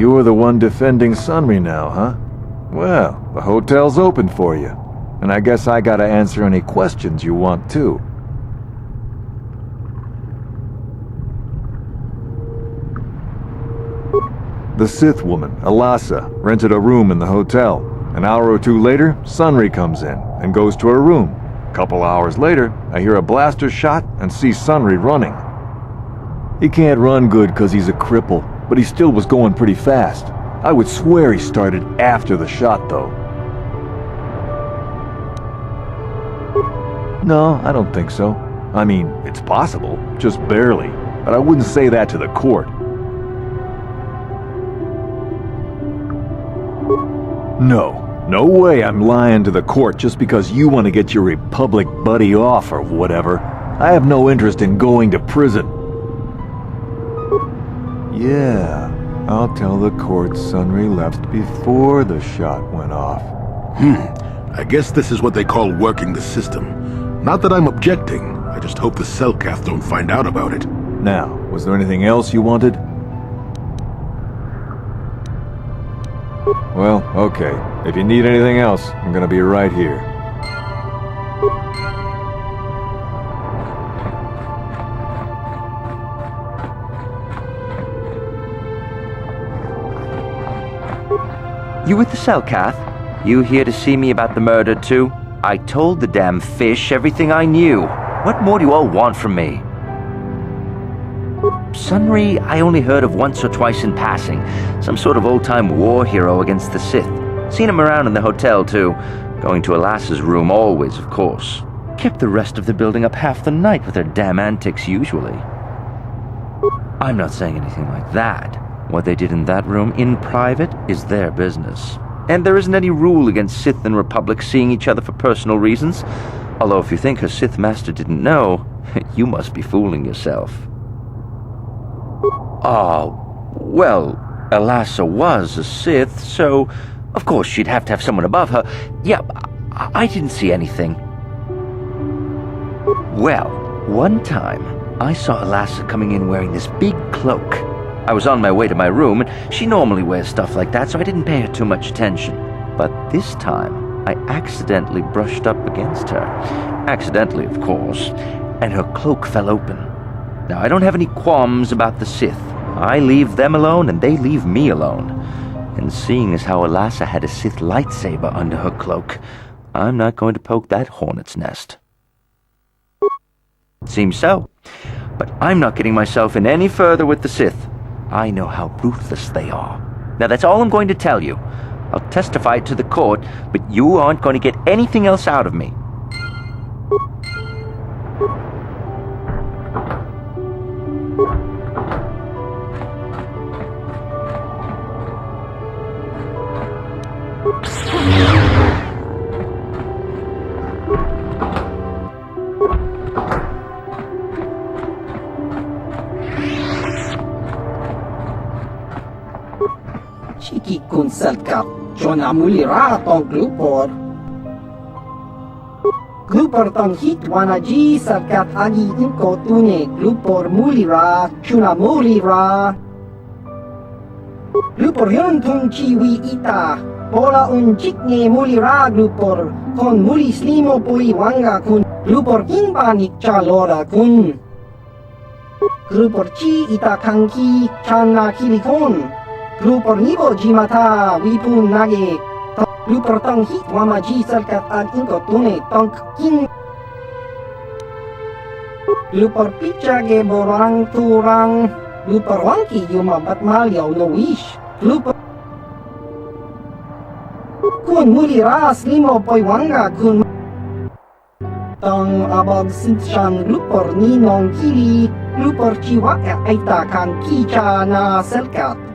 you're the one defending Sunry now, huh? Well, the hotel's open for you. And I guess I gotta answer any questions you want too. The Sith woman, Elassa, rented a room in the hotel. An hour or two later, Sunry comes in and goes to her room. A couple hours later, I hear a blaster shot and see Sunry running. He can't run good because he's a cripple, but he still was going pretty fast. I would swear he started after the shot, though. No, I don't think so. I mean, it's possible, just barely, but I wouldn't say that to the court. No way I'm lying to the court just because you want to get your Republic buddy off or whatever. I have no interest in going to prison. Yeah, I'll tell the court Sunry left before the shot went off. I guess this is what they call working the system. Not that I'm objecting, I just hope the Selkath don't find out about it. Now, was there anything else you wanted? Well, okay. If you need anything else, I'm gonna be right here. You with the Selkath? You here to see me about the murder too? I told the damn fish everything I knew. What more do you all want from me? Sunry, I only heard of once or twice in passing. Some sort of old-time war hero against the Sith. Seen him around in the hotel, too. Going to Elassa's room always, of course. Kept the rest of the building up half the night with their damn antics, usually. I'm not saying anything like that. What they did in that room, in private, is their business. And there isn't any rule against Sith and Republic seeing each other for personal reasons. Although if you think her Sith master didn't know, you must be fooling yourself. Oh, well, Elassa was a Sith, so of course she'd have to have someone above her. Yeah, I didn't see anything. Well, one time, I saw Elassa coming in wearing this big cloak. I was on my way to my room, and she normally wears stuff like that, so I didn't pay her too much attention. But this time, I accidentally brushed up against her. Accidentally, of course, and her cloak fell open. Now, I don't have any qualms about the Sith. I leave them alone, and they leave me alone. And seeing as how Elassa had a Sith lightsaber under her cloak, I'm not going to poke that hornet's nest. Seems so. But I'm not getting myself in any further with the Sith. I know how ruthless they are. Now, that's all I'm going to tell you. I'll testify it to the court, but you aren't going to get anything else out of me. Chiki kun Selkath, Jona mulira tong Gluuper. Gluuper tong hit wanaji Selkath agi inko tune Gluuper mulira, chuna mulira. Gluuper yun tung chiwi ita, pola un chikne mulira Gluuper, kon muli slimo pui wanga kun, Gluuper kinpanik chalora kun. Gluuper chi ita kanki, chana kilikon. Gluuper nibo jimata wipun nage. Gluuper tong hit wamaji Selkath ag inko tune tong kin. Gluuper picha ge borang turang. Gluuper wangki yuma batmal yaw no wish. Gluuper kun muli ras limo poi wanga kun. Tong abog sinshan Gluuper ninong kili. Gluuper chiwa aita kan kicha na Selkath.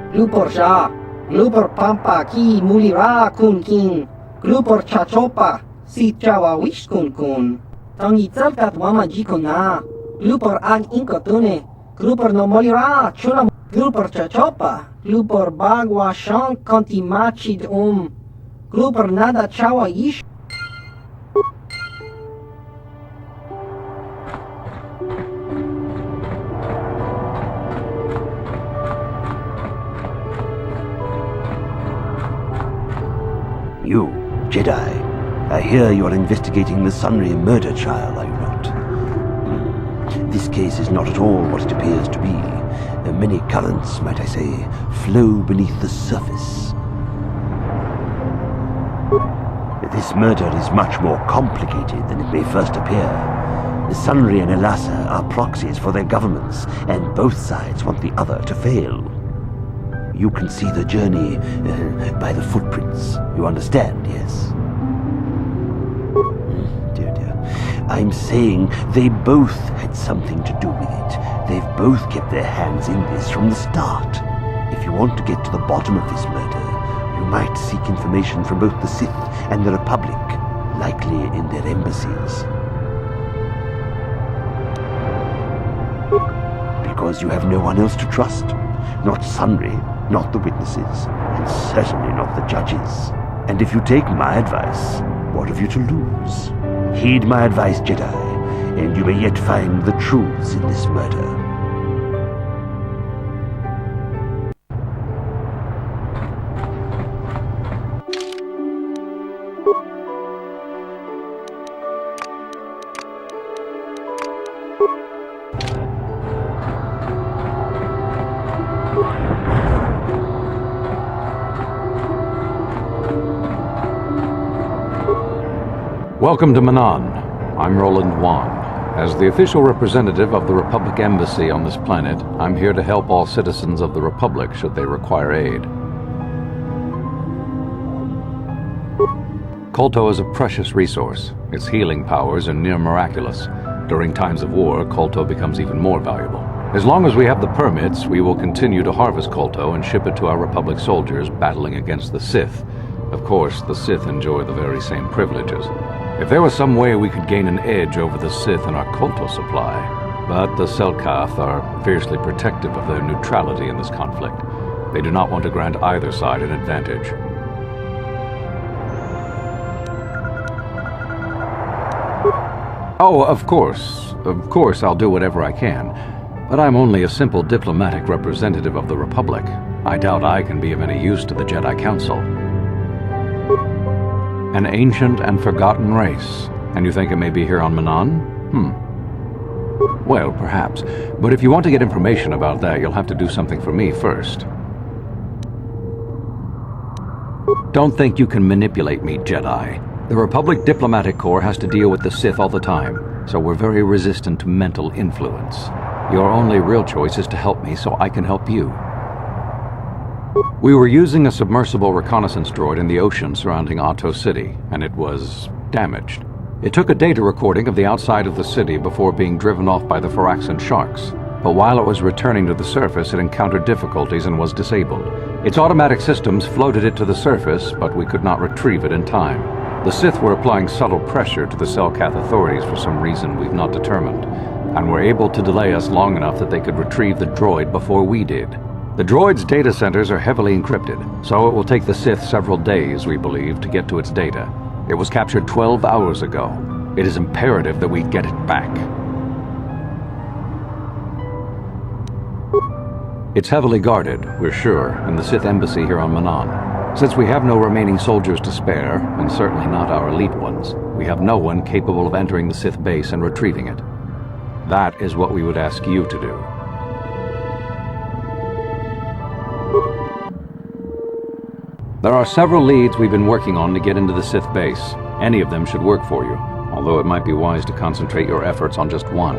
Gluuper siya, Gluuper pampa ki mulira kun kin, Gluuper chachopa si chawa wish kun kun. Tangi Selkath wamaji kun na, Gluuper ag inko tune, Gluuper no mulira chuna, Gluuper chachopa, Gluuper bagwa shank konti machid Gluuper nada chawa ish. You, Jedi. I hear you're investigating the Sunry murder trial, are you not? This case is not at all what it appears to be. Many currents, might I say, flow beneath the surface. This murder is much more complicated than it may first appear. Sunry and Elassa are proxies for their governments, and both sides want the other to fail. You can see the journey by the footprints. You understand, yes? Dear. I'm saying they both had something to do with it. They've both kept their hands in this from the start. If you want to get to the bottom of this murder, you might seek information from both the Sith and the Republic, likely in their embassies. Because you have no one else to trust. Not Sunry, not the witnesses, and certainly not the judges. And if you take my advice, what have you to lose? Heed my advice, Jedi, and you may yet find the truths in this murder. Welcome to Manan. I'm Roland Wann. As the official representative of the Republic Embassy on this planet, I'm here to help all citizens of the Republic should they require aid. KOTOR is a precious resource. Its healing powers are near miraculous. During times of war, KOTOR becomes even more valuable. As long as we have the permits, we will continue to harvest KOTOR and ship it to our Republic soldiers battling against the Sith. Of course, the Sith enjoy the very same privileges. If there was some way we could gain an edge over the Sith in our KOTOR supply, but the Selkath are fiercely protective of their neutrality in this conflict. They do not want to grant either side an advantage. Oh, of course I'll do whatever I can, but I'm only a simple diplomatic representative of the Republic. I doubt I can be of any use to the Jedi Council. An ancient and forgotten race. And you think it may be here on Manan? Well, perhaps. But if you want to get information about that, you'll have to do something for me first. Don't think you can manipulate me, Jedi. The Republic Diplomatic Corps has to deal with the Sith all the time, so we're very resistant to mental influence. Your only real choice is to help me so I can help you. We were using a submersible reconnaissance droid in the ocean surrounding Ahto City, and it was damaged. It took a data recording of the outside of the city before being driven off by the Faraxan sharks, but while it was returning to the surface, it encountered difficulties and was disabled. Its automatic systems floated it to the surface, but we could not retrieve it in time. The Sith were applying subtle pressure to the Selkath authorities for some reason we've not determined, and were able to delay us long enough that they could retrieve the droid before we did. The droid's data centers are heavily encrypted, so it will take the Sith several days, we believe, to get to its data. It was captured 12 hours ago. It is imperative that we get it back. It's heavily guarded, we're sure, in the Sith Embassy here on Manan. Since we have no remaining soldiers to spare, and certainly not our elite ones, we have no one capable of entering the Sith Base and retrieving it. That is what we would ask you to do. There are several leads we've been working on to get into the Sith Base. Any of them should work for you, although it might be wise to concentrate your efforts on just one.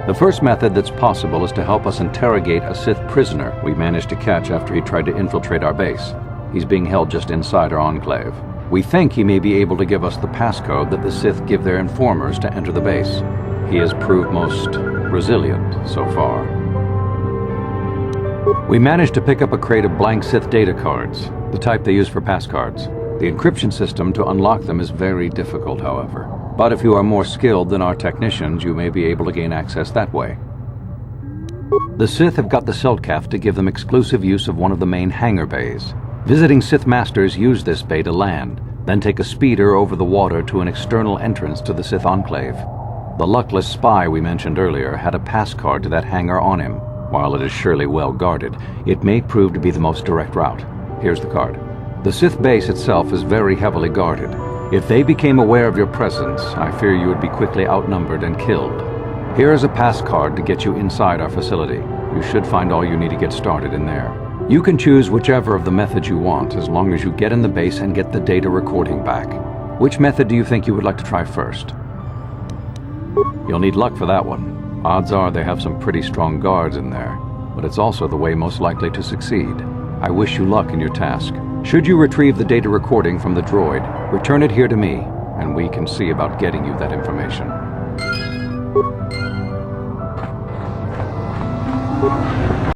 The first method that's possible is to help us interrogate a Sith prisoner we managed to catch after he tried to infiltrate our base. He's being held just inside our enclave. We think he may be able to give us the passcode that the Sith give their informers to enter the base. He has proved most resilient so far. We managed to pick up a crate of blank Sith data cards, the type they use for passcards. The encryption system to unlock them is very difficult, however. But if you are more skilled than our technicians, you may be able to gain access that way. The Sith have got the Selkath to give them exclusive use of one of the main hangar bays. Visiting Sith Masters use this bay to land, then take a speeder over the water to an external entrance to the Sith Enclave. The luckless spy we mentioned earlier had a passcard to that hangar on him. While it is surely well guarded, it may prove to be the most direct route. Here's the card. The Sith base itself is very heavily guarded. If they became aware of your presence, I fear you would be quickly outnumbered and killed. Here is a passcard to get you inside our facility. You should find all you need to get started in there. You can choose whichever of the methods you want, as long as you get in the base and get the data recording back. Which method do you think you would like to try first? You'll need luck for that one. Odds are they have some pretty strong guards in there, but it's also the way most likely to succeed. I wish you luck in your task. Should you retrieve the data recording from the droid, return it here to me, and we can see about getting you that information.